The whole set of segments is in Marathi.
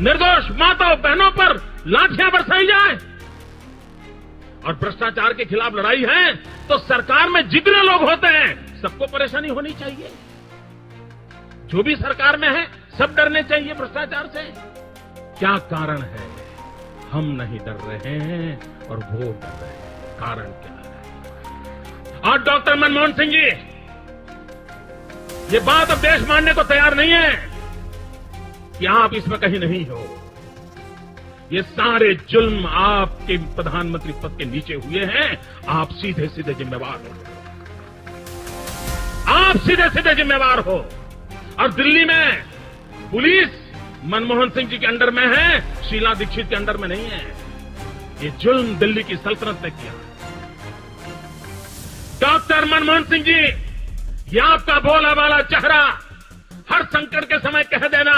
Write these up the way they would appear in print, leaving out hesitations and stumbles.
निर्दोष माताओं बहनों पर लाठियां बरसाई जाए और भ्रष्टाचार के खिलाफ लड़ाई है तो सरकार में जितने लोग होते हैं सबको परेशानी होनी चाहिए। जो भी सरकार में है सब डरने चाहिए भ्रष्टाचार से। क्या कारण है? हम नहीं डर रहे हैं और वो डर रहे हैं। कारण क्या है? और डॉक्टर मनमोहन सिंह जी, ये बात अब देश मानने को तैयार नहीं है कि आप इसमें कहीं नहीं हो। ये सारे जुल्म आपके प्रधानमंत्री पद के नीचे हुए हैं। आप सीधे सीधे जिम्मेवार हो। आप सीधे सीधे जिम्मेवार हो। और दिल्ली में पुलिस मनमोहन सिंह जी के अंडर में है, शीला दीक्षित के अंडर में नहीं है। ये जुल्म दिल्ली की सल्तनत ने किया। डॉक्टर मनमोहन सिंह जी, ये आपका भोला भाला चेहरा हर संकट के समय कह देना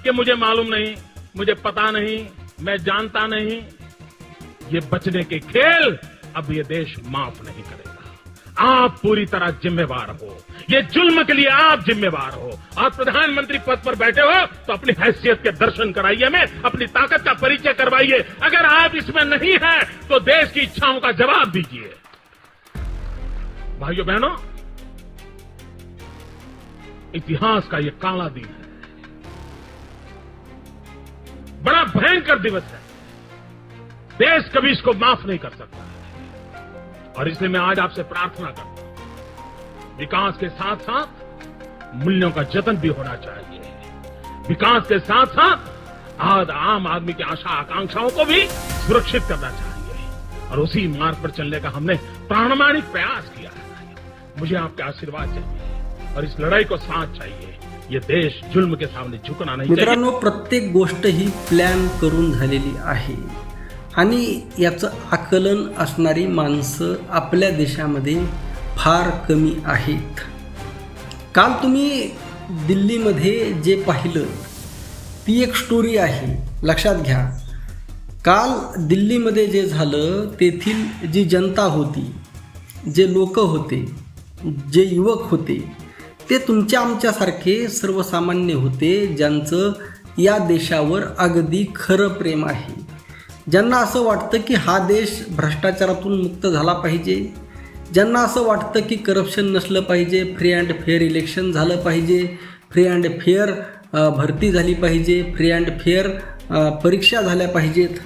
कि मुझे मालूम नहीं, मुझे पता नहीं, मैं जानता नहीं, ये बचने के खेल अब ये देश माफ नहीं करेगा। आप पूरी तरह जिम्मेवार हो। ये जुल्म के लिए आप जिम्मेवार हो। आप प्रधानमंत्री पद पर बैठे हो तो अपनी हैसियत के दर्शन कराइए, हमें अपनी ताकत का परिचय करवाइए। अगर आप इसमें नहीं हैं तो देश की इच्छाओं का जवाब दीजिए। भाइयों बहनों, इतिहास का ये काला दिन है, बड़ा भयंकर दिवस है। देश कभी इसको माफ नहीं कर सकता और इसलिए मैं आज आपसे प्रार्थना करता हूं, विकास के साथ साथ मूल्यों का जतन भी होना चाहिए। विकास के साथ साथ आम आदमी की आशा आकांक्षाओं को भी सुरक्षित करना चाहिए और उसी मार्ग पर चलने का हमने प्रामाणिक प्रयास किया है। मुझे आपके आशीर्वाद चाहिए और इस लढाई को साथ चाहिए। ये देश जुल्म के सामने झुकना नहीं चाहिए। मित्रांनो, प्रत्येक गोष्ट ही प्लॅन करून झालेली आहे आणि याचं आकलन असणारी माणसं आपल्या देशामध्ये फार कमी आहेत। काल तुम्ही दिल्लीमध्ये जे पाहिलं ती एक स्टोरी आहे, लक्षात घ्या। काल दिल्लीमध्ये जे झालं तेथील जी जनता होती, जे लोक होते, जे युवक होते, ते तुमच्या आमच्यासारखे सर्वसामान्य होते, ज्यांचं या देशावर अगदी खरं प्रेम आहे, ज्यांना असं वाटतं की हा देश भ्रष्टाचारातून मुक्त झाला पाहिजे, ज्यांना असं वाटतं की करप्शन नसलं पाहिजे, फ्री अँड फेअर इलेक्शन झालं पाहिजे, फ्री अँड फेअर भरती झाली पाहिजे, फ्री अँड फेअर परीक्षा झाल्या पाहिजेत।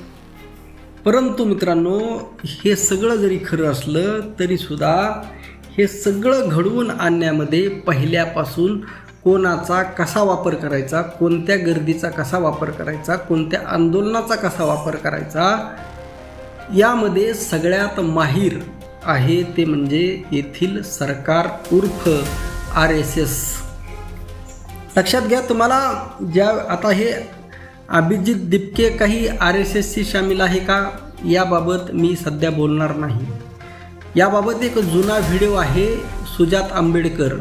परंतु मित्रांनो, हे सगळं जरी खरं असलं तरीसुद्धा हे सगळं घडवून आणण्यामध्ये पहिल्यापासून कोणाचा कसा वापर करायचा, कोणत्या गर्दीचा कसा वापर करायचा, कोणत्या आंदोलनाचा कसा वापर करायचा, यामध्ये सगळ्यात माहीर आहे ते म्हणजे येथील सरकार उर्फ RSS। लक्षात घ्या, तुम्हाला ज्या आता हे अभिजित दिपके काही RSSशी शामिल आहे का याबाबत मी सध्या बोलणार नाही। याबाबत एक जुना व्हिडिओ आहे सुजात आंबेडकर,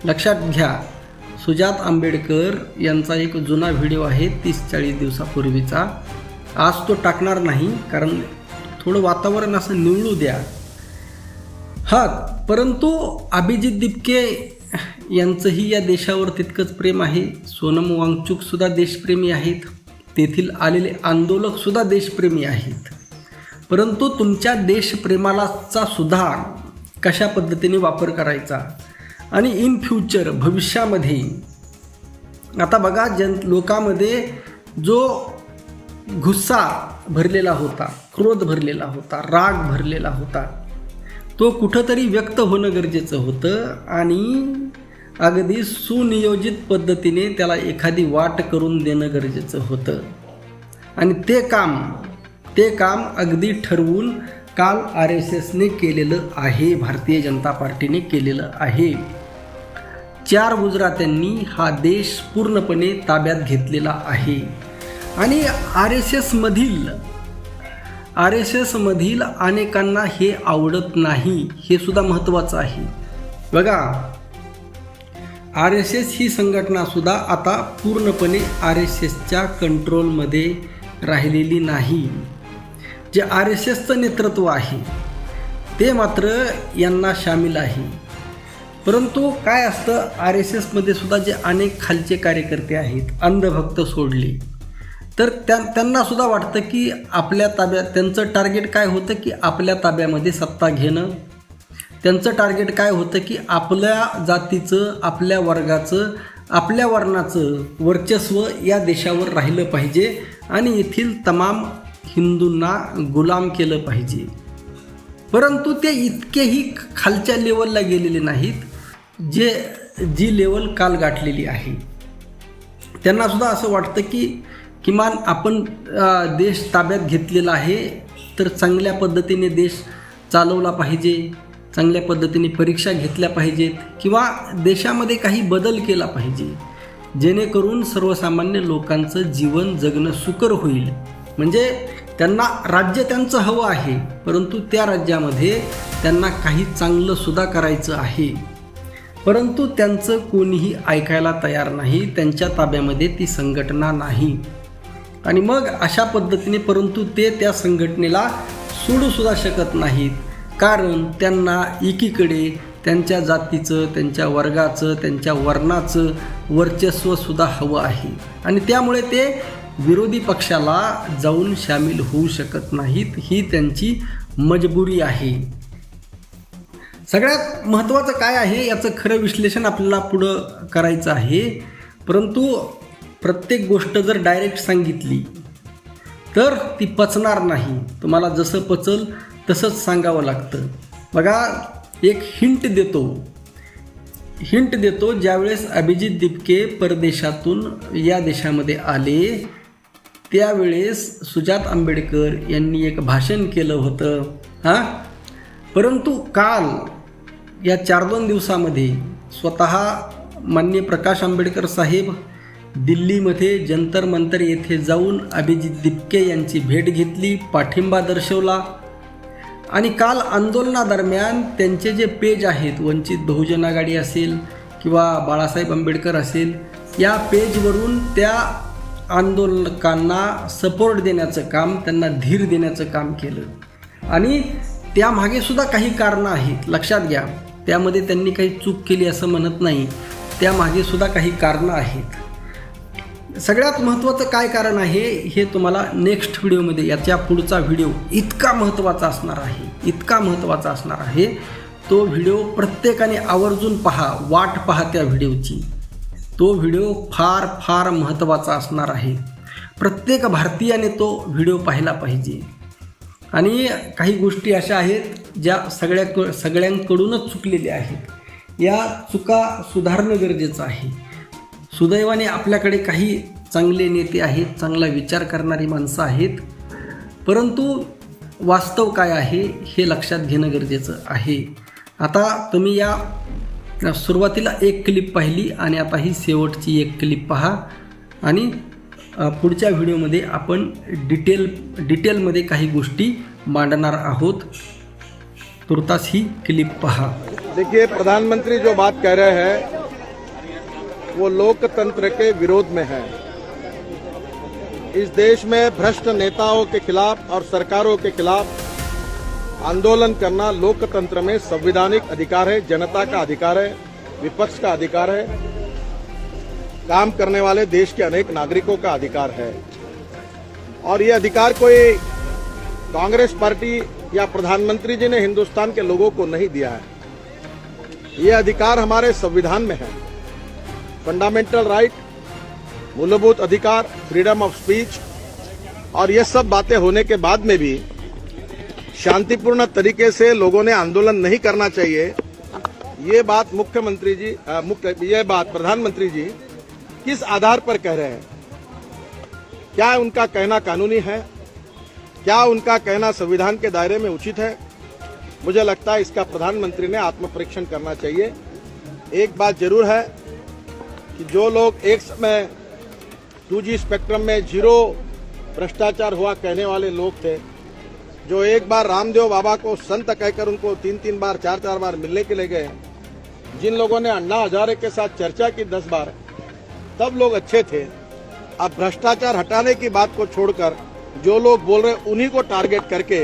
लक्षात घ्या, सुजात आंबेडकर यांचा एक जुना व्हिडिओ आहे 30-40 दिवसापूर्वीचा। आज तो टाकणार नाही कारण थोडं वातावरण असं निवळू द्या। हां, परंतु अभिजित दिपके यांचंही या देशावर तितकंच प्रेम आहे। सोनम वांगचुकसुद्धा देशप्रेमी आहेत, तेथील आलेले आंदोलकसुद्धा देशप्रेमी आहेत। परंतु तुमच्या देशप्रेमालाचा सुद्धा कशा पद्धतीने वापर करायचा आणि इन फ्युचर भविष्यामध्ये आता बघा, लोकांमध्ये जो गुस्सा भरलेला होता, क्रोध भरलेला होता, राग भरलेला होता, तो कुठंतरी व्यक्त होणं गरजेचं होतं आणि अगदी सुनियोजित पद्धतीने त्याला एखादी वाट करून देणं गरजेचं होतं आणि ते काम अगदी ठरवून काल RSSने केलेलं आहे, भारतीय जनता पार्टीने केलेलं आहे। 4 गुजरात्यांनी हा देश पूर्णपणे ताब्यात घेतलेला आहे आणि RSS मधील अनेकांना हे आवडत नाही, हे सुद्धा महत्त्वाचं आहे। बघा, RSS ही संघटना सुद्धा आता पूर्णपणे RSSच्या कंट्रोलमध्ये राहिलेली नाही। जे RSSचं नेतृत्व आहे ते मात्र यांना शामिल आहे। परंतु काय असतं, RSSमध्ये सुद्धा जे अनेक खालचे कार्यकर्ते आहेत, अंधभक्त सोडले तर त्यांना सुद्धा वाटतं की आपल्या ताब्यात, त्यांचं टार्गेट काय होतं की आपल्या ताब्यामध्ये सत्ता घेणं. त्यांचं टार्गेट काय होतं की आपल्या जातीचं, आपल्या वर्गाचं, आपल्या वर्णाचं वर्चस्व या देशावर राहिलं पाहिजे आणि येथील तमाम हिंदूंना गुलाम केलं पाहिजे. परंतु ते इतकेही खालच्या लेवलला गेलेले नाहीत जी लेवल काल गाठलेली आहे. त्यांना सुद्धा असं वाटतं की किमान आपण देश ताब्यात घेतलेला आहे तर चांगल्या पद्धतीने देश चालवला पाहिजे, चांगल्या पद्धतीने परीक्षा घेतल्या पाहिजेत किंवा देशामध्ये काही बदल केला पाहिजे, जेणेकरून सर्वसामान्य लोकांचं जीवन जगणं सुकर होईल. म्हणजे त्यांना राज्य त्यांचं हवं आहे, परंतु त्या राज्यामध्ये त्यांना काही चांगलं सुद्धा करायचं आहे. परंतु त्यांचं कोणीही ऐकायला तयार नाही, त्यांच्या ताब्यामध्ये ती संघटना नाही. आणि मग अशा पद्धतीने परंतु ते त्या संघटनेला सोडूसुद्धा शकत नाहीत, कारण त्यांना एकीकडे त्यांच्या जातीचं, त्यांच्या वर्गाचं, त्यांच्या वर्णाचं वर्चस्वसुद्धा हवं आहे आणि त्यामुळे ते विरोधी पक्षाला जाऊन सामील होऊ शकत नाहीत. ही त्यांची मजबुरी आहे. सगळ्यात महत्त्वाचं काय आहे याचं खरं विश्लेषण आपल्याला पुढं करायचं आहे. परंतु प्रत्येक गोष्ट जर डायरेक्ट सांगितली तर ती पचणार नाही. तुम्हाला जसं पचल तसंच सांगावं लागतं. बघा, एक हिंट देतो. ज्यावेळेस अभिजित दिपके परदेशातून या देशामध्ये आले त्यावेळेस सुजात आंबेडकर यांनी एक भाषण केलं होतं. परंतु काल या 4-2 दिवसामध्ये स्वतः माननीय प्रकाश आंबेडकर साहेब दिल्लीमध्ये जंतर मंतर येथे जाऊन अभिजित दिपके यांची भेट घेतली, पाठिंबा दर्शवला आणि काल आंदोलनादरम्यान त्यांचे जे पेज आहेत, वंचित बहुजन आघाडी असेल किंवा बाळासाहेब आंबेडकर असेल, या पेजवरून त्या आंदोलकांना सपोर्ट देण्याचं काम, त्यांना धीर देण्याचं काम केलं. आणि त्यामागे सुद्धा काही कारणं आहेत, लक्षात घ्या. त्यामध्ये त्यांनी काही चूक केली असं म्हणत नाही, त्यामागे सुद्धा काही कारणं आहेत. सगळ्यात महत्त्वाचं काय कारण आहे हे तुम्हाला नेक्स्ट व्हिडिओमध्ये, याच्या पुढचा व्हिडिओ इतका महत्त्वाचा असणार आहे. तो व्हिडिओ प्रत्येकाने आवर्जून पहा, वाट पहा त्या व्हिडिओची. तो व्हिडिओ फार फार महत्त्वाचा असणार आहे. प्रत्येक भारतीयाने तो व्हिडिओ पाहिला पाहिजे. आणि काही गोष्टी अशा आहेत ज्या सगळ्यांकडूनच चुकलेल्या आहेत. या चुका सुधारणं गरजेचं आहे. सुदैवाने आपल्याकडे काही चांगले नेते आहेत, चांगला विचार करणारी माणसं आहेत, परंतु वास्तव काय आहे हे लक्षात घेणं गरजेचं आहे. आता तुम्ही या सुरुवातीला एक क्लिप पाहिली आणि आता ही शेवटची एक क्लिप पहा आणि पुढच्या व्हिडिओमध्ये आपण डिटेलमध्ये काही गोष्टी मांडणार आहोत. तुर्तास ही क्लिप पहा. देखिए, प्रधानमंत्री जो बात कह रहे हैं वो लोकतंत्र के विरोध में है. इस देश में भ्रष्ट नेताओं के खिलाफ और सरकारों के खिलाफ आंदोलन करना लोकतंत्र में संवैधानिक अधिकार है, जनता का अधिकार है, विपक्ष का अधिकार है, काम करने वाले देश के अनेक नागरिकों का अधिकार है. और ये अधिकार कोई कांग्रेस पार्टी या प्रधानमंत्री जी ने हिंदुस्तान के लोगों को नहीं दिया है. ये अधिकार हमारे संविधान में है. फंडामेंटल राइट, मूलभूत अधिकार, फ्रीडम ऑफ स्पीच, और ये सब बातें होने के बाद में भी शांतिपूर्ण तरीके से लोगों ने आंदोलन नहीं करना चाहिए. ये बात प्रधानमंत्री जी किस आधार पर कह रहे हैं? क्या उनका कहना कानूनी है? क्या उनका कहना संविधान के दायरे में उचित है? मुझे लगता है इसका प्रधानमंत्री ने आत्मपरीक्षण करना चाहिए. एक बात जरूर है कि जो लोग एक समय 2G स्पेक्ट्रम में 0 भ्रष्टाचार हुआ कहने वाले लोग थे, जो एक बार रामदेव बाबा को संत कहकर उनको 3-3 बार 4-4 बार मिलने के लिए गए, जिन लोगों ने अन्ना हजारे के साथ चर्चा की 10 बार, तब लोग अच्छे थे. अब भ्रष्टाचार हटाने की बात को छोड़कर जो लोग बोल रहे उन्हीं को टारगेट करके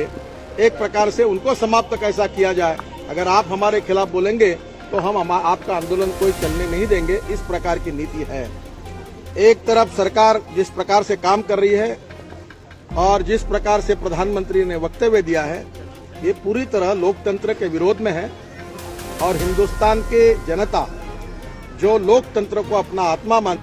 एक प्रकार से उनको समाप्त कैसा किया जाए. अगर आप हमारे खिलाफ बोलेंगे तो हम आपका आंदोलन कोई चलने नहीं देंगे. इस प्रकार की नीति है. एक तरफ सरकार जिस प्रकार से काम कर रही है और जिस प्रकार से प्रधानमंत्री ने वक्तव्य दिया है, ये पूरी तरह लोकतंत्र के विरोध में है और हिंदुस्तान के जनता जो लोकतंत्र को अपना आत्मा मानती